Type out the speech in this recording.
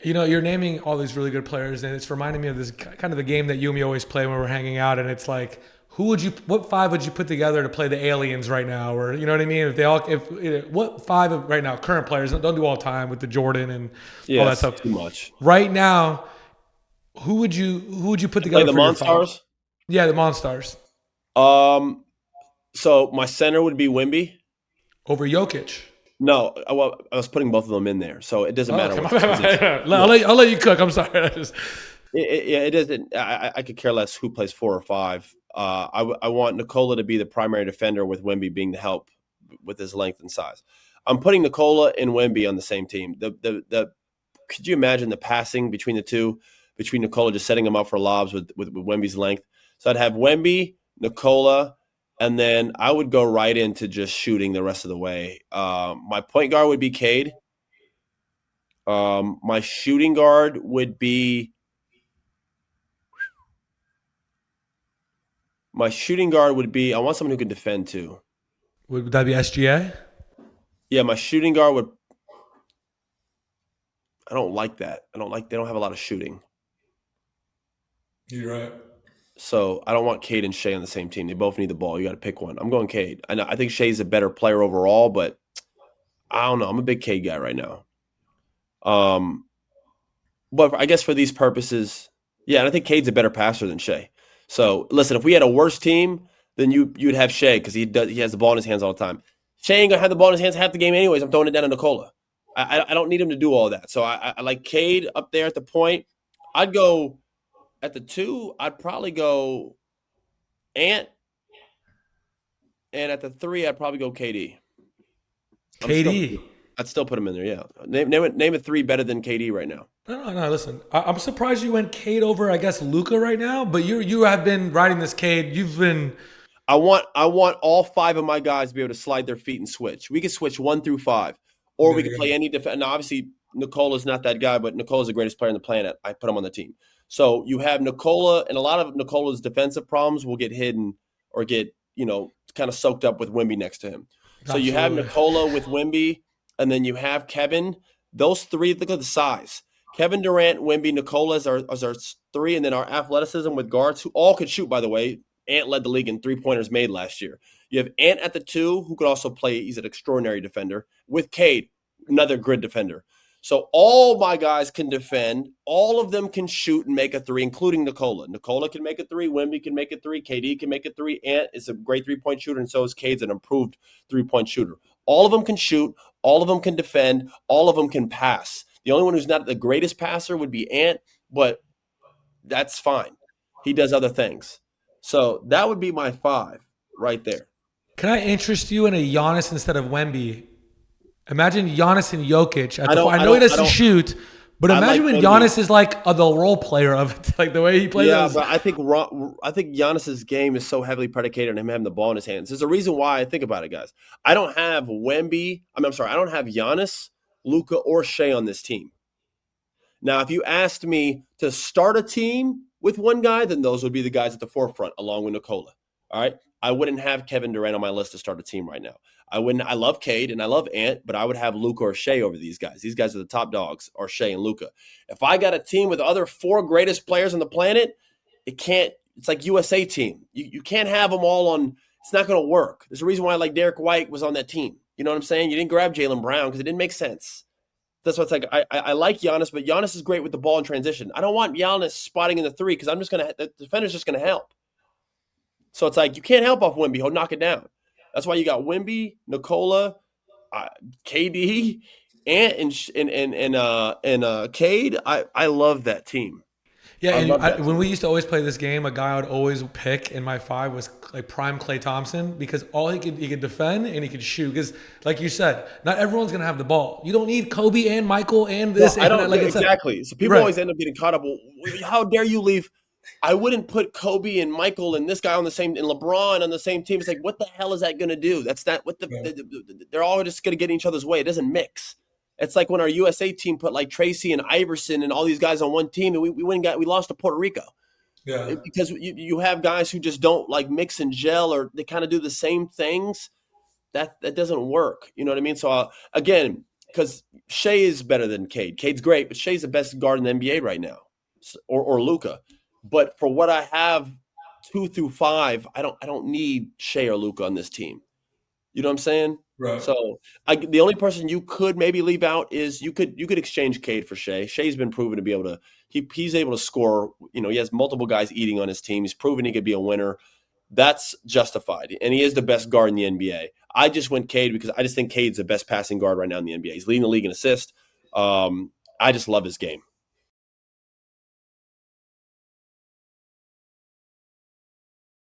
You're naming all these really good players, and it's reminding me of this kind of the game that you and me always play when we're hanging out. And it's like, what five would you put together to play the aliens right now? Or you know what I mean? If they all, if what five of right now current players don't do all time with the Jordan and all that Yes, stuff. too much. Right now, who would you put To play together the for your five? Monstars. Yeah, the Monstars Um, so my center would be Wimby. over Jokic. No, well, I was putting both of them in there, so it doesn't Oh, matter okay, what position. I'll Yeah, let you cook. I'm sorry. yeah, it isn't. I could care less who plays 4 or 5. I want Nicola to be the primary defender with Wimby being the help with his length and size. I'm putting Nicola and Wimby on the same team. The could you imagine the passing between the two, between Nicola just setting him up for lobs with Wemby's length? So I'd have Wemby, Nicola, and then I would go right into just shooting the rest of the way. My point guard would be Cade. My shooting guard would be I want someone who can defend too. Would that be SGA? Yeah, my shooting guard would. I don't like that. I don't like. They don't have a lot of shooting. You're right. So I don't want Cade and Shea on the same team. They both need the ball. You got to pick one. I'm going Cade. I think Shea's a better player overall, but I don't know. I'm a big Cade guy right now. Um, but I guess for these purposes, yeah, and I think Cade's a better passer than Shea. So listen, if we had a worse team, then you'd have Shea because he has the ball in his hands all the time. Shea ain't gonna have the ball in his hands half the game anyways. I'm throwing it down to Nicola. I don't need him to do all that. So I like Cade up there at the point. I'd go at the 2. I'd probably go Ant, and at the 3, I'd probably go KD. I'm still KD. I'd still put him in there. Yeah, name a 3 better than KD right now. No. Listen, I'm surprised you went Cade over, I guess, Luca right now. But you have been riding this Cade. You've been. I want all 5 of my guys to be able to slide their feet and switch. We could switch 1 through 5, or we There could you play go. any defense. Now, obviously, Nicola's not that guy, but Nicola's the greatest player on the planet. I put him on the team. So you have Nicola, and a lot of Nicola's defensive problems will get hidden or get kind of soaked up with Wimby next to him. So you have Absolutely. Nicola with Wimby, and then you have Kevin. Those 3, look at the size. Kevin Durant, Wimby, Nicola as our 3, and then our athleticism with guards who all could shoot, by the way. Ant led the league in 3-pointers made last year. You have Ant at the 2, who could also play. He's an extraordinary defender. With Cade, another grid defender. So all my guys can defend. All of them can shoot and make a 3, including Nicola. Nicola can make a 3. Wemby can make a 3. KD can make a 3. Ant is a great 3-point shooter, and so is Cade's an improved 3-point shooter. All of them can shoot. All of them can defend. All of them can pass. The only one who's not the greatest passer would be Ant, but that's fine. He does other things. So that would be my 5 right there. Can I interest you in a Giannis instead of Wemby? Imagine Giannis and Jokic at I the four. don't. I I know he don't. I doesn't don't. shoot, but I imagine like when Wemby. Giannis is like the role player of it, like the way he plays. Yeah, but I think Giannis's game is so heavily predicated on him having the ball in his hands. There's a reason why I think about it, guys. I don't have Wemby. I'm sorry. I don't have Giannis, Luca, or Shea on this team. Now, if you asked me to start a team with one guy, then those would be the guys at the forefront, along with Nicola. All right. I wouldn't have Kevin Durant on my list to start a team right now. I wouldn't. I love Cade and I love Ant, but I would have Luca or Shea over these guys. These guys are the top dogs, or Shea and Luca. If I got a team with the other 4 greatest players on the planet, it can't. It's like USA team. You can't have them all on. It's not going to work. There's a reason why like Derek White was on that team. You know what I'm saying? You didn't grab Jaylen Brown because it didn't make sense. That's what's like. I like Giannis, but Giannis is great with the ball in transition. I don't want Giannis spotting in the 3 because the defender's just gonna help. So it's like you can't help off Wimby. He'll knock it down. That's why you got Wimby, Nicola, uh, KD, and Cade. I love that team. Yeah, I and love that when we team. used to always play this game, a guy I would always pick in my 5 was like prime Clay Thompson because all he could defend and he could shoot. Because like you said, not everyone's gonna have the ball. You don't need Kobe and Michael and No, this I and that. don't. Like Yeah, it's a, exactly. So people right. always end up getting caught up. Well, how dare you leave? I wouldn't put Kobe and Michael and this guy on the same and LeBron on the same team. It's like, what the hell is that going to do? That's not what they're all just going to get in each other's way. It doesn't mix. It's like when our USA team put like Tracy and Iverson and all these guys on one team, and we lost to Puerto Rico. Yeah. Because you have guys who just don't like mix and gel, or they kind of do the same things. That doesn't work. You know what I mean? So again, because Shea is better than Cade. Cade's great, but Shea's the best guard in the NBA right now, or Luka. But for what I have, 2 through 5, I don't need Shea or Luka on this team. You know what I'm saying? Right. So the only person you could maybe leave out is you could exchange Cade for Shea. Shea's been proven to be able to he's able to score. He has multiple guys eating on his team. He's proven he could be a winner. That's justified, and he is the best guard in the NBA. I just went Cade because I just think Cade's the best passing guard right now in the NBA. He's leading the league in assists. I just love his game.